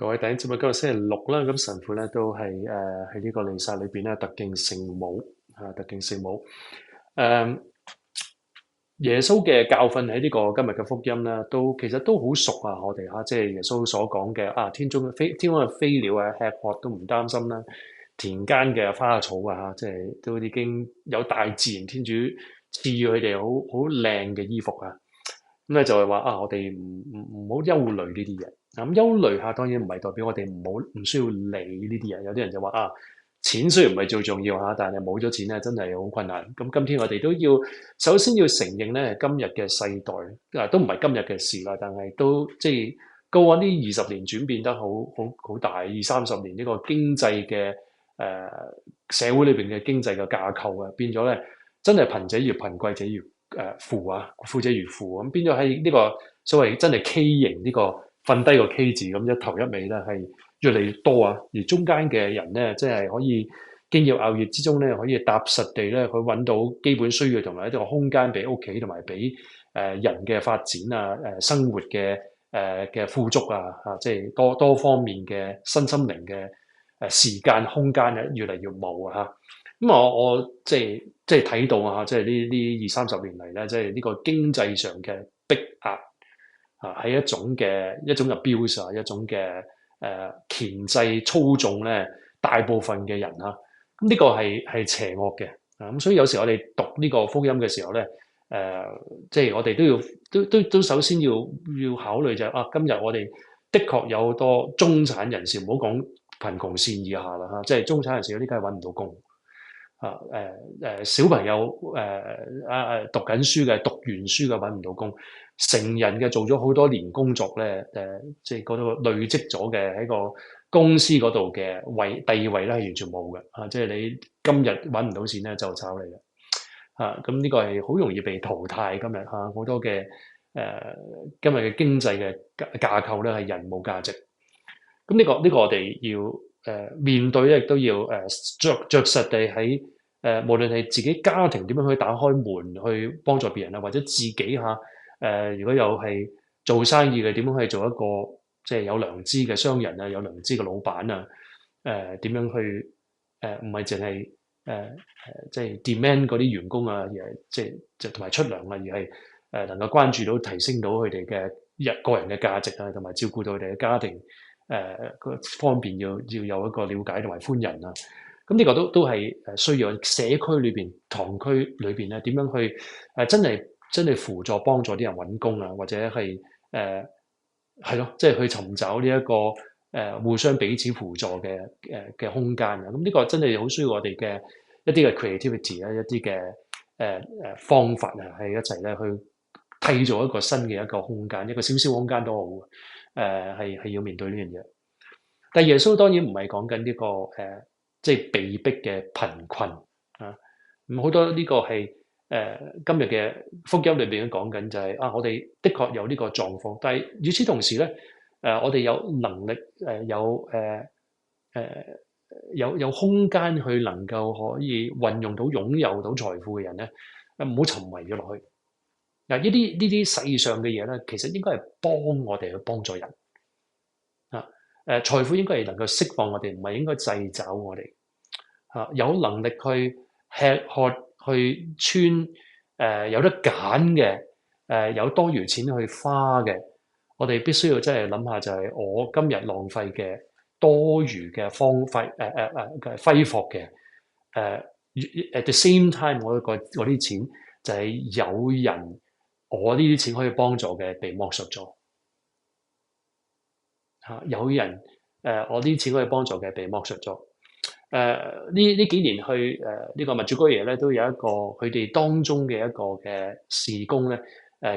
各位弟兄姊妹，今日星期六啦，咁神父咧都係喺呢個彌撒裏邊咧特敬聖母特敬聖母。誒、耶穌嘅教訓喺呢個今日嘅福音啦，其實都好熟啊！我哋即係耶穌所講嘅天空嘅飛鳥啊，吃喝都唔擔心啦，田間嘅花草啊，即係都已經有大自然天主賜予佢哋好靚嘅衣服啊。咁咧就係話我哋唔好憂慮呢啲嘢。咁憂慮下當然唔係代表我哋唔需要理呢啲嘢。有啲人就話錢雖然唔係最重要但係冇咗錢咧真係好困難。咁今天我哋都要首先要承認咧，今日嘅世代都唔係今日嘅事啦，但係都即係過往呢20年轉變得好大20-30年呢個經濟嘅社會裏邊嘅經濟嘅架構變咗咧，真係貧者越貧，貴者越富富者越富。咁變咗喺呢個所謂真係 K 型呢個瞓低個 K 字咁一頭一尾咧係越嚟越多而中間嘅人咧，即係可以經過熬月之中咧，可以踏實地咧去揾到基本需要同埋一個空間俾屋企同埋俾人嘅發展生活嘅富足即係多方面嘅身心靈嘅時間空間越嚟越冇咁我即係睇到即係呢20-30年嚟咧，即係呢個經濟上嘅逼壓係一種嘅 abuse 一種嘅鉗制操縱咧，大部分嘅人咁呢個係邪惡嘅咁所以有時我哋讀呢個福音嘅時候咧，即係我哋都首先要考慮就係今日我哋的確有好多中產人士，唔好講貧窮線以下啦即係中產人士呢，梗係揾唔到工。小朋友讀緊書嘅，讀完書嘅揾唔到工，成人嘅做咗好多年工作咧，即係嗰度累積咗嘅喺個公司嗰度嘅地位咧係完全冇嘅即係你今日揾唔到錢咧就炒你啦咁呢個係好容易被淘汰。今日好多嘅今日嘅經濟嘅架構咧係人冇價值。咁呢個我哋要面對咧，亦都要着實地喺無論係自己家庭點樣去打開門去幫助別人或者自己如果有係做生意嘅，點樣去做一個即係有良知嘅商人有良知嘅老闆點樣去唔係淨係即係 demand 嗰啲員工而係即係同埋出糧而係能夠關注到提升到佢哋嘅個人嘅價值同埋照顧到佢哋嘅家庭。方面要有一個了解同埋寬仁咁呢個都係需要社區裏邊堂區裏邊咧點樣去真係輔助幫助啲人揾工或者係係咯，即係去尋找呢一個互相彼此輔助嘅空間咁呢個真係好需要我哋嘅一啲嘅 creativity 一啲嘅方法係一齊咧去締造一個新嘅一個空間，一個小小空間都好係要面對呢樣嘢。但耶穌當然唔係講緊呢個即係被逼嘅貧困咁好多呢個係今日嘅福音裏邊講緊就係我哋的確有呢個狀況，但係與此同時咧我哋有能力有空間去能夠可以運用到擁有到財富嘅人咧，唔好沉迷咗落去。呢啲世上嘅嘢咧，其實應該係幫我哋去幫助人財富應該係能夠釋放我哋，唔係應該掣肘我哋有能力去吃喝去穿有得揀嘅有多餘錢去花嘅，我哋必須要真係諗下，就係我今日浪費嘅多餘嘅荒廢揮霍嘅at the same time，我啲錢就係有人我呢啲錢可以幫助嘅被剝削咗有人我啲錢可以幫助嘅被剝削咗呢幾年去呢個民主哥耶咧都有一個佢哋當中嘅一個嘅事工咧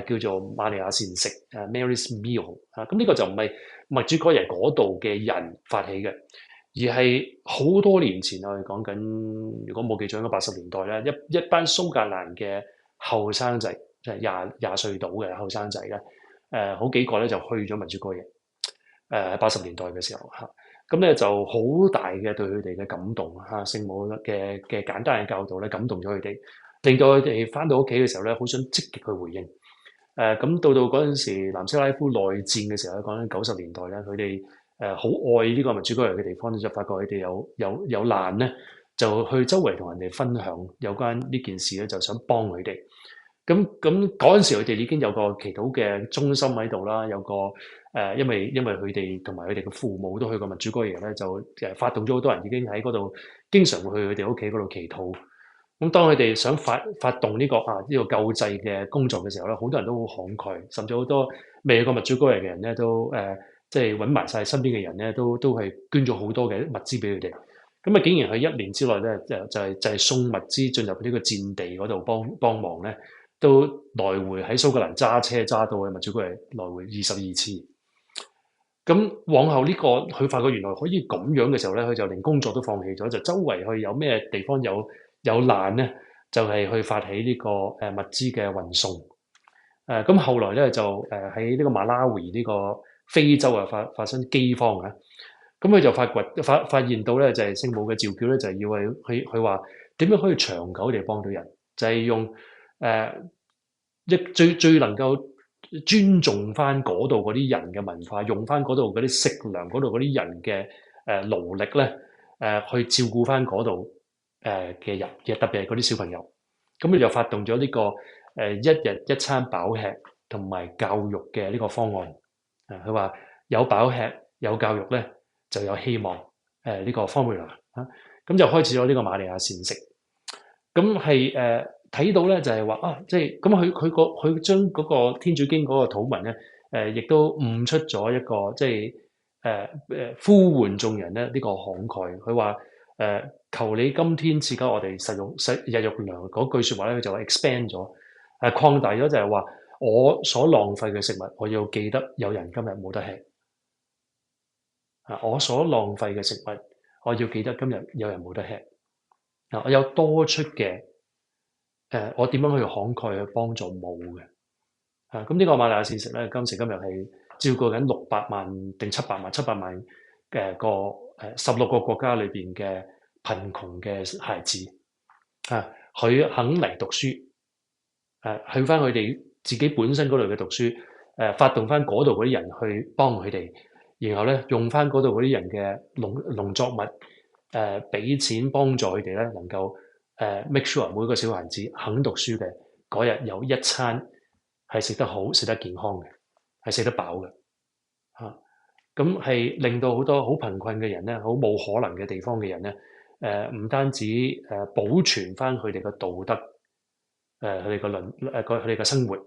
叫做瑪利亞膳食Mary's Meal 咁呢個就唔係民主哥耶嗰度嘅人發起嘅，而係好多年前我哋講緊，如果冇記錯應該80年代咧一班蘇格蘭嘅後生仔，即係廿歲到嘅後生仔咧好幾個咧就去咗民主哥耶80年代嘅時候咁咧就好大嘅對佢哋嘅感動聖母嘅簡單嘅教導咧感動咗佢哋，令到佢哋翻到屋企嘅時候咧好想積極去回應咁到嗰陣時南斯拉夫內戰嘅時候咧，講緊90年代咧，佢哋好愛呢個民主國家嘅地方咧，就發覺佢哋有難咧，就去周圍同人哋分享有關呢件事咧，就想幫佢哋。咁嗰陣時，佢哋已經有個祈禱嘅中心喺度啦，有個因為佢哋同埋佢哋嘅父母都去過民主國家咧，就發動咗好多人已經喺嗰度，經常會去佢哋屋企嗰度祈禱。咁當佢哋想發動呢個救濟嘅工作嘅時候咧，好多人都好慷慨，甚至好多未去過民主國家嘅人咧，都即係揾埋晒身邊嘅人咧，都係捐咗好多嘅物資俾佢哋。咁啊，竟然喺1年之內咧，就係送物資進入呢個戰地嗰度幫忙咧，都來回喺蘇格蘭揸車揸到去民主國家來回22次。咁往後呢個佢發覺原來可以咁樣嘅時候咧，佢就連工作都放棄咗，就周圍去有咩地方有難咧，就係去發起呢個物資嘅運送。咁後來咧就喺呢個馬拉維呢個非洲啊發生饑荒啊，咁佢就發現到咧就係聖母嘅召叫咧，就係要佢話點樣可以長久地幫到人，就係用最能夠尊重翻嗰度嗰啲人嘅文化，用翻嗰度嗰啲食糧，嗰度嗰啲人嘅勞力咧，去照顧翻嗰度嘅人，特別係嗰啲小朋友。咁佢就發動咗呢個一日一餐飽吃同埋教育嘅呢個方案。佢話有飽吃有教育咧就有希望。呢個 formula 咁就開始咗呢個瑪利亞膳食。咁係睇到咧就係話即係咁佢將嗰個天主經嗰個禱文咧，亦都悟出咗一個即係呼喚眾人咧呢個慷慨。佢話求你今天賜給我哋日用糧嗰句説話咧，佢就話 expand 咗，擴大咗就係話我所浪費嘅食物，我要記得有人今日冇得吃。我所浪費嘅食物，我要記得今日有人冇得吃。我有多出嘅。我點樣去慷慨去幫助冇嘅？咁呢個瑪利亞膳食咧，今時今日係照顧緊600萬定700萬嘅16個國家裏邊嘅貧窮嘅孩子。佢肯嚟讀書，去翻佢哋自己本身嗰度嘅讀書，發動翻嗰度嗰啲人去幫佢哋，然後咧用翻嗰度嗰啲人嘅農作物，俾錢幫助佢哋咧能夠。make sure 每個小孩子肯讀書嘅嗰日有一餐係食得好、食得健康嘅，係食得飽嘅。咁係令到好多好貧困嘅人咧，好冇可能嘅地方嘅人咧，唔單止保存翻佢哋嘅道德，佢哋嘅生活，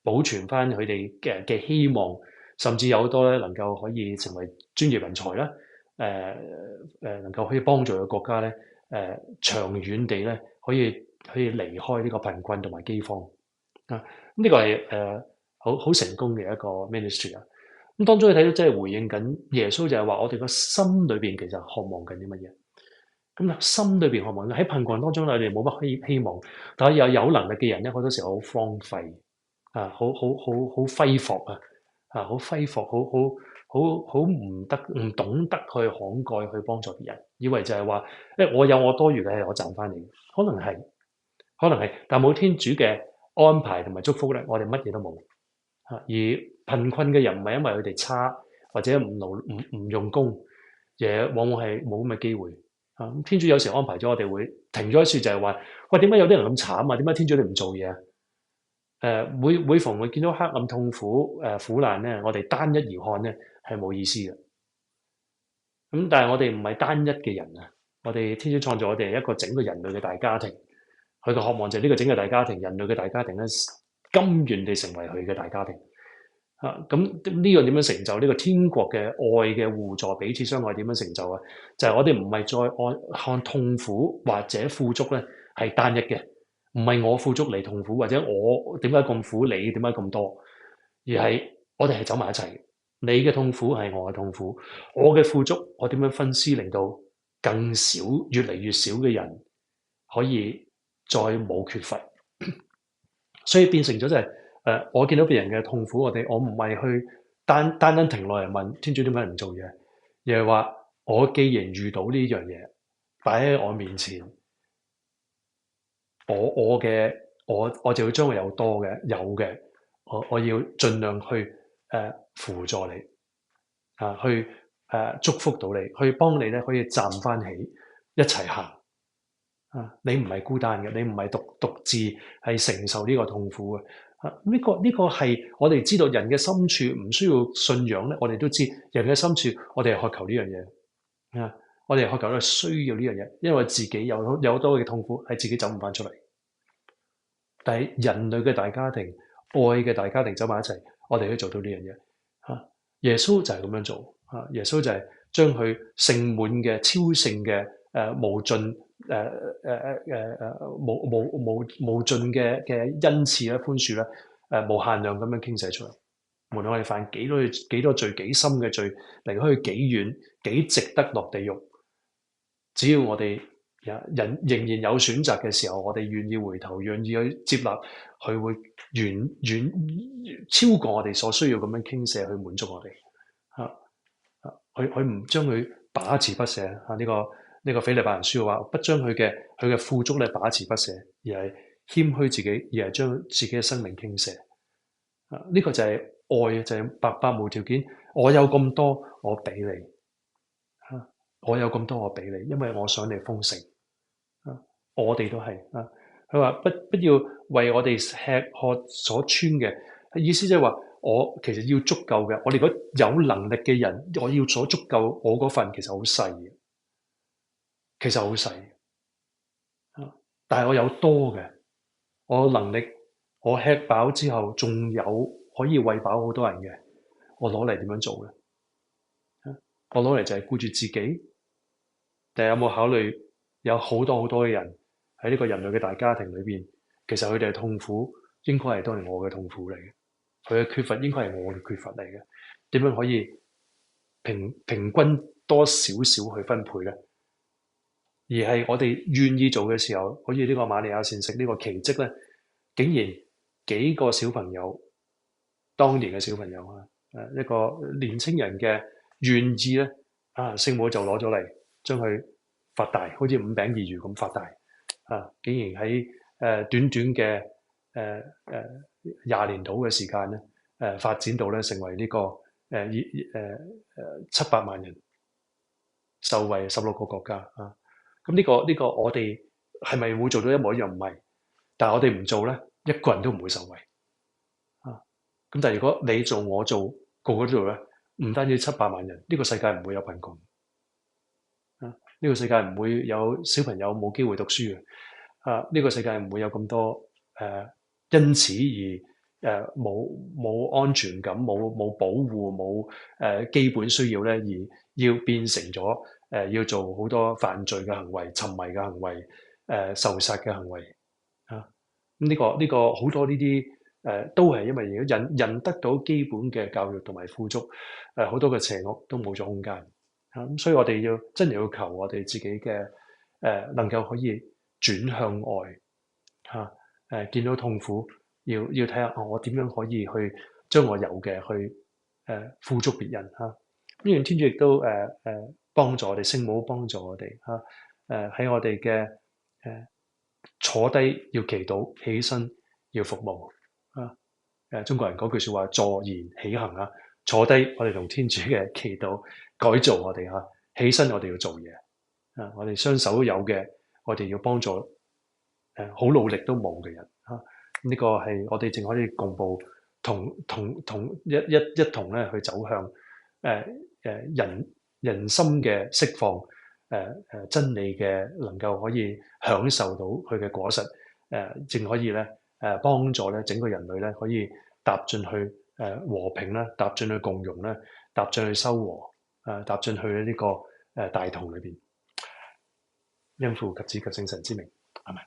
保存翻佢哋嘅希望，甚至有好多咧能夠可以成為專業人才啦，能夠可以幫助個國家咧。長遠地咧，可以離開呢個貧困同埋饑荒啊！呢個係好成功嘅一個 ministry 啊！咁當中你睇到即係回應緊耶穌就係話我哋個心裏邊其實渴望緊啲乜嘢？咁心裏邊渴望喺貧困當中咧，我哋冇乜希望，但係有能力嘅人咧，好多時候好荒廢好揮霍好揮霍好唔懂得去慷慨去幫助別人，以為就係話，我有我多餘嘅係我賺翻嚟，可能係，但冇天主嘅安排同埋祝福咧，我哋乜嘢都冇。而貧困嘅人唔係因為佢哋差或者唔用功，而往往係冇咁嘅機會。天主有時安排咗我哋會停咗一處，就係話，喂，點解有啲人咁慘啊？點解天主你唔做嘢啊？每逢會見到黑暗痛苦苦難咧，我哋單一而看咧係冇意思嘅。咁但係我哋唔係單一嘅人啊，我哋天主創造我哋係一個整個人類嘅大家庭，佢嘅渴望就係呢個整個大家庭，人類嘅大家庭咧，甘願地成為佢嘅大家庭。咁呢個點樣成就呢個天國嘅愛嘅互助彼此相愛點樣成就啊？就係我哋唔係再看痛苦或者富足咧係單一嘅。唔係我富足你痛苦，或者我點解咁苦，你點解咁多，而係我哋係走埋一齊。你嘅痛苦係我嘅痛苦，我嘅富足我點樣分施，令到更少、越嚟越少嘅人可以再冇缺乏。所以變成咗就係我見到別人嘅痛苦，我唔係去單停落嚟問天主點解唔做嘢，而係話我既然遇到呢樣嘢擺喺我面前。我就要將我有嘅，我要盡量去輔助你去祝福到你，去幫你咧可以站翻起，一齊行。你唔係孤單嘅，你唔係獨自係承受呢個痛苦嘅。呢個係我哋知道人嘅深處唔需要信仰咧，我哋都知人嘅深處，我哋係渴求呢樣嘢。我哋係渴求咧需要呢樣嘢，因為自己有好多嘅痛苦係自己走唔翻出嚟。但係人類嘅大家庭、愛嘅大家庭走埋一齊，我哋可以做到呢樣嘢。耶穌就係咁樣做。耶穌就係將佢盛滿嘅、超盛嘅、無盡無盡嘅恩賜咧、寬恕咧，無限量咁樣傾瀉出嚟。無論我哋犯幾多罪、幾深嘅罪，離開佢幾遠、幾值得落地獄，只要我哋人仍然有選擇嘅時候，我哋願意回頭，願意去接納，佢會遠超過我哋所需要咁樣傾瀉去滿足我哋。佢唔將佢把持不捨。呢個腓利比人書話，不將佢嘅富足咧把持不捨，而係謙虛自己，而係將自己嘅生命傾瀉。呢個就係愛，就係白白無條件。我有咁多，我俾你。我有咁多，我俾你，因為我想你豐盛。我哋都係。佢話不要為我哋吃喝所穿嘅，意思即係話我其實要足夠嘅。我哋如果有能力嘅人，我要所足夠，我嗰份其實好細嘅，其實好細。但係我有多嘅，我能力，我吃飽之後仲有可以餵飽好多人嘅，我攞嚟點樣做咧？我攞嚟就係顧住自己，定係有冇考慮有好多好多嘅人喺呢個人類嘅大家庭裏邊，其實佢哋嘅痛苦應該係都係我嘅痛苦嚟嘅，佢嘅缺乏應該係我嘅缺乏嚟嘅。點樣可以平均多少少去分配咧？而係我哋願意做嘅時候，好似呢個瑪利亞膳食呢個奇蹟咧，竟然幾個小朋友，當年嘅小朋友一個年青人嘅願意咧，聖母就攞咗嚟，將佢發大，好似五餅二魚咁發大。竟然喺短短嘅20年度嘅時間咧，發展到咧成為呢個700萬人受惠16個國家。咁呢個我哋係咪會做到一模一樣？唔係，但係我哋唔做咧，一個人都唔會受惠。咁但係如果你做我做，個個都做咧，唔單止700萬人，呢個世界唔會有貧窮。呢個世界唔會有小朋友冇機會讀書嘅。呢個世界唔會有咁多因此而冇安全感、冇保護、冇基本需要咧，而要變成咗要做好多犯罪嘅行為、沉迷嘅行為、受殺嘅行為。呢個好多呢啲都係因為如果人得到基本嘅教育同埋富足，好多嘅邪惡都冇咗空間。咁所以我哋真係要求我哋自己嘅能夠可以轉向愛。見到痛苦，要睇下我點樣可以去將我有嘅去富足別人。呢樣天主亦都幫助我哋，聖母幫助我哋喺我哋嘅坐低要祈禱，起身要服務。中國人嗰句說話，坐言起行。坐低我哋同天主嘅祈禱改造我哋。起身我哋要做嘢。我哋雙手有嘅，我哋要幫助好努力都冇嘅人。呢個係我哋淨可以共步一同咧去走向人心嘅釋放，真理嘅能夠可以享受到佢嘅果實，正可以咧幫助咧整個人類咧可以踏進去和平啦，踏進去共融啦，踏進去修和，踏進去呢個大同裏邊。因父及子及聖神之名，阿們。